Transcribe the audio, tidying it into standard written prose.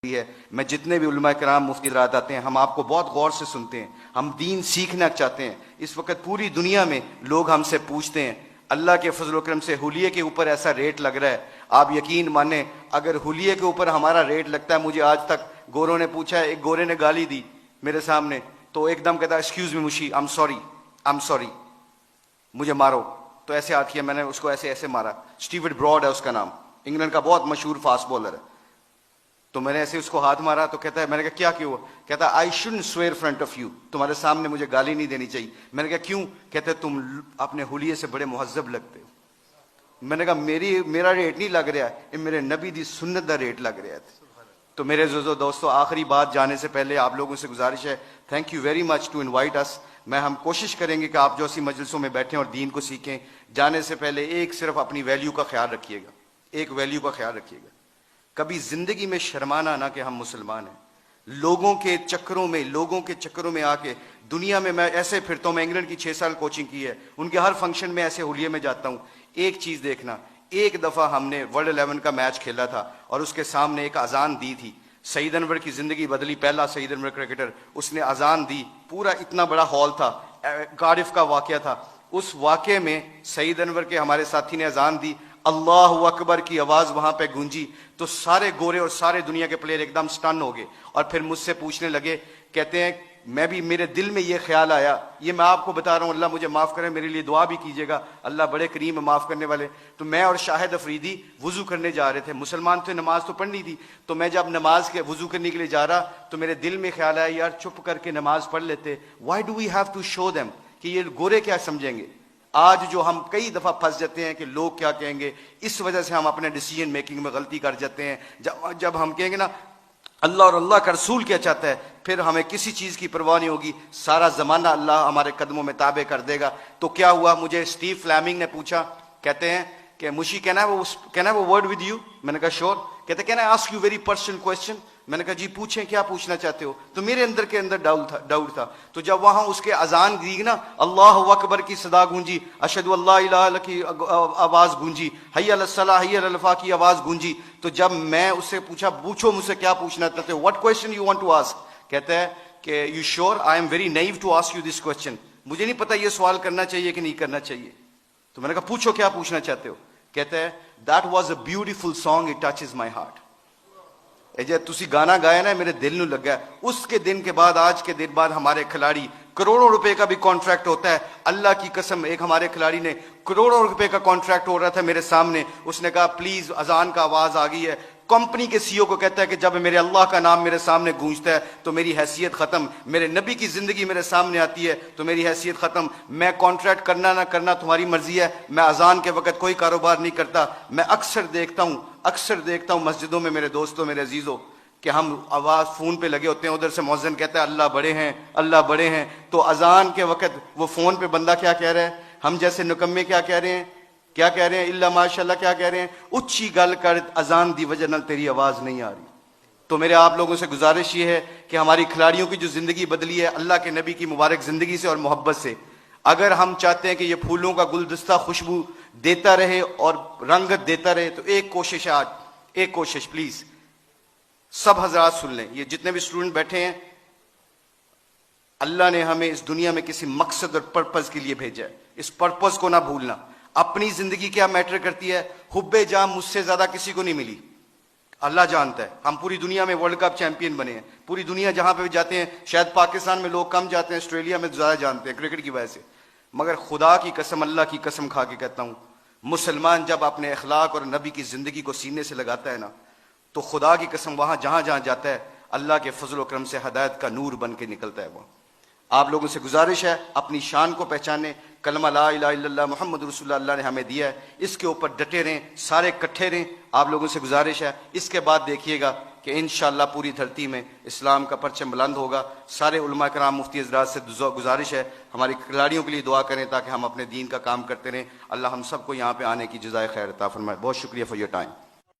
ہے. میں جتنے بھی علماء کرام مفتی حضرات آتے ہیں ہم آپ کو بہت غور سے سنتے ہیں, ہم دین سیکھنا چاہتے ہیں. اس وقت پوری دنیا میں لوگ ہم سے پوچھتے ہیں, اللہ کے فضل و کرم سے حلیے کے اوپر ایسا ریٹ لگ رہا ہے, آپ یقین مانیں اگر حلیے کے اوپر ہمارا ریٹ لگتا ہے, مجھے آج تک گوروں نے پوچھا ہے, ایک گورے نے گالی دی میرے سامنے تو ایک دم کہتا ایکسکیوز می مشی, آئی ایم سوری, مجھے مارو. تو ایسے ہاتھ کیا, میں نے اس کو ایسے ایسے مارا. اسٹیورٹ براڈ ہے اس کا نام, انگلینڈ کا بہت مشہور فاسٹ بالر ہے. تو میں نے ایسے اس کو ہاتھ مارا تو کہتا ہے, میں نے کہا کیا کیوں؟ کہتا ہے I shouldn't severe front of you, تمہارے سامنے مجھے گالی نہیں دینی چاہیے. میں نے کہا کیوں؟ کہتا ہے تم اپنے حلیے سے بڑے مہذب لگتے ہو. میں نے کہا میرا ریٹ نہیں لگ رہا ہے, میرے نبی دی سنت دا ریٹ لگ رہا ہے. تو میرے عزیزو دوستو, آخری بات جانے سے پہلے آپ لوگوں سے گزارش ہے, thank you very much to invite us. ہم کوشش کریں گے کہ آپ جو اسی مجلسوں میں بیٹھیں اور دین کو سیکھیں. جانے سے پہلے ایک صرف اپنی ویلیو کا خیال رکھیے گا, ایک ویلیو کا خیال رکھیے گا, کبھی زندگی میں شرمانا نہ کہ ہم مسلمان ہیں. لوگوں کے چکروں میں آ کے دنیا میں ایسے پھرتا ہوں. میں انگلینڈ کی 6 سال کوچنگ کی ہے, ان کے ہر فنکشن میں ایسے حلیے میں جاتا ہوں. ایک چیز دیکھنا, ایک دفعہ ہم نے ورلڈ 11 کا میچ کھیلا تھا اور اس کے سامنے ایک اذان دی تھی. سعید انور کی زندگی بدلی, پہلا سعید انور کرکٹر, اس نے اذان دی. پورا اتنا بڑا ہال تھا, کارڈف کا واقعہ تھا. اس واقعے میں سعید انور کے ہمارے ساتھی نے اذان دی, اللہ اکبر کی آواز وہاں پہ گونجی تو سارے گورے اور سارے دنیا کے پلیئر ایک دم سٹن ہو گئے. اور پھر مجھ سے پوچھنے لگے, کہتے ہیں میرے دل میں یہ خیال آیا, یہ میں آپ کو بتا رہا ہوں, اللہ مجھے معاف کرے, میرے لیے دعا بھی کیجیے گا, اللہ بڑے کریم ہے معاف کرنے والے. تو میں اور شاہد افریدی وضو کرنے جا رہے تھے, مسلمان تھے, نماز تو پڑھنی تھی. تو میں جب نماز کے وضو کرنے کے لیے جا رہا تو میرے دل میں خیال آیا, یار چپ کر کے نماز پڑھ لیتے, why do we have to show them, کہ یہ گورے کیا سمجھیں گے. آج جو ہم کئی دفعہ پھنس جاتے ہیں کہ لوگ کیا کہیں گے, اس وجہ سے ہم اپنے ڈیسیجن میکنگ میں غلطی کر جاتے ہیں. جب ہم کہیں گے نا اللہ اور اللہ کا رسول کیا چاہتا ہے, پھر ہمیں کسی چیز کی پرواہ نہیں ہوگی, سارا زمانہ اللہ ہمارے قدموں میں تابع کر دے گا. تو کیا ہوا, مجھے اسٹیو فلیمنگ نے پوچھا, کہتے ہیں کہ مشی کہنا ہے وہ ورڈ ود یو. میں نے کہا شور. کہتے can I ask you very personal question. میں نے کہا جی پوچھیں, کیا پوچھنا چاہتے ہو. تو میرے اندر کے اندر ڈاؤٹ تھا. تو جب وہاں اس کے اذان دی نا, اللہ اکبر کی صدا گونجی, اشہد اللہ الہ الا اللہ کی آواز گونجی, حی علی الصلاۃ حی علی الفلاح کی آواز گونجی. تو جب میں اس سے پوچھو مجھ سے کیا پوچھنا چاہتے ہو, what question you want to ask. کہتا ہے کہ you sure I am very new to ask you this question, مجھے نہیں پتا یہ سوال کرنا چاہیے کہ نہیں کرنا چاہیے. تو میں نے کہا پوچھو کیا پوچھنا چاہتے ہو. کہتا ہے that was a beautiful song, it touches my heart. تسی گانا گایا نا, میرے دل نو لگا. اس کے دن کے بعد, آج کے دن بعد ہمارے کھلاڑی, کروڑوں روپے کا بھی کانٹریکٹ ہوتا ہے, اللہ کی قسم. ایک ہمارے کھلاڑی نے کروڑوں روپے کا کانٹریکٹ ہو رہا تھا میرے سامنے, اس نے کہا پلیز اذان کا آواز آ گئی ہے. کمپنی کے سی او کو کہتا ہے کہ جب میرے اللہ کا نام میرے سامنے گونجتا ہے تو میری حیثیت ختم, میرے نبی کی زندگی میرے سامنے آتی ہے تو میری حیثیت ختم. میں کانٹریکٹ کرنا نہ کرنا تمہاری مرضی ہے, میں اذان کے وقت کوئی کاروبار نہیں کرتا. میں اکثر دیکھتا ہوں مسجدوں میں میرے دوستوں, میرے عزیزوں, کہ ہم آواز فون پہ لگے ہوتے ہیں, ادھر سے مؤذن کہتا ہے اللہ بڑے ہیں, اللہ بڑے ہیں. تو اذان کے وقت وہ فون پہ بندہ کیا کہہ رہا ہے, ہم جیسے نکمے کیا کہہ رہے ہیں, اللہ ماشاء اللہ کیا کہہ رہے ہیں, اچھی گل کر, اذان دی وجہ نال تیری آواز نہیں آ رہی. تو میرے آپ لوگوں سے گزارش یہ ہے کہ ہماری کھلاڑیوں کی جو زندگی بدلی ہے اللہ کے نبی کی مبارک زندگی سے اور محبت سے, اگر ہم چاہتے ہیں کہ یہ پھولوں کا گلدستہ خوشبو دیتا رہے اور رنگت دیتا رہے, تو ایک کوشش ہے آج, ایک کوشش پلیز سب حضرات سن لیں, یہ جتنے بھی اسٹوڈنٹ بیٹھے ہیں, اللہ نے ہمیں اس دنیا میں کسی مقصد اور پرپز کے لیے بھیجا ہے. اس پرپز کو نہ بھولنا. اپنی زندگی کیا میٹر کرتی ہے, حب جاں مجھ سے زیادہ کسی کو نہیں ملی, اللہ جانتا ہے. ہم پوری دنیا میں ورلڈ کپ چیمپئن بنے ہیں, پوری دنیا جہاں پہ بھی جاتے ہیں, شاید پاکستان میں لوگ کم جاتے ہیں, آسٹریلیا میں زیادہ جانتے ہیں کرکٹ کی وجہ سے. مگر خدا کی قسم, اللہ کی قسم کھا کے کہتا ہوں, مسلمان جب اپنے اخلاق اور نبی کی زندگی کو سینے سے لگاتا ہے نا, تو خدا کی قسم وہاں جہاں جاتا ہے اللہ کے فضل و کرم سے ہدایت کا نور بن کے نکلتا ہے. وہ آپ لوگوں سے گزارش ہے, اپنی شان کو پہچانے. کلمہ لا الہ الا اللہ محمد رسول اللہ نے ہمیں دیا ہے, اس کے اوپر ڈٹے رہیں, سارے اکٹھے رہیں. آپ لوگوں سے گزارش ہے, اس کے بعد دیکھیے گا کہ انشاءاللہ پوری دھرتی میں اسلام کا پرچم بلند ہوگا. سارے علماء کرام مفتی حضرات سے گزارش ہے, ہماری کھلاڑیوں کے لیے دعا کریں تاکہ ہم اپنے دین کا کام کرتے رہیں. اللہ ہم سب کو یہاں پہ آنے کی جزائے خیر عطا فرمائے. بہت شکریہ فار یور ٹائم.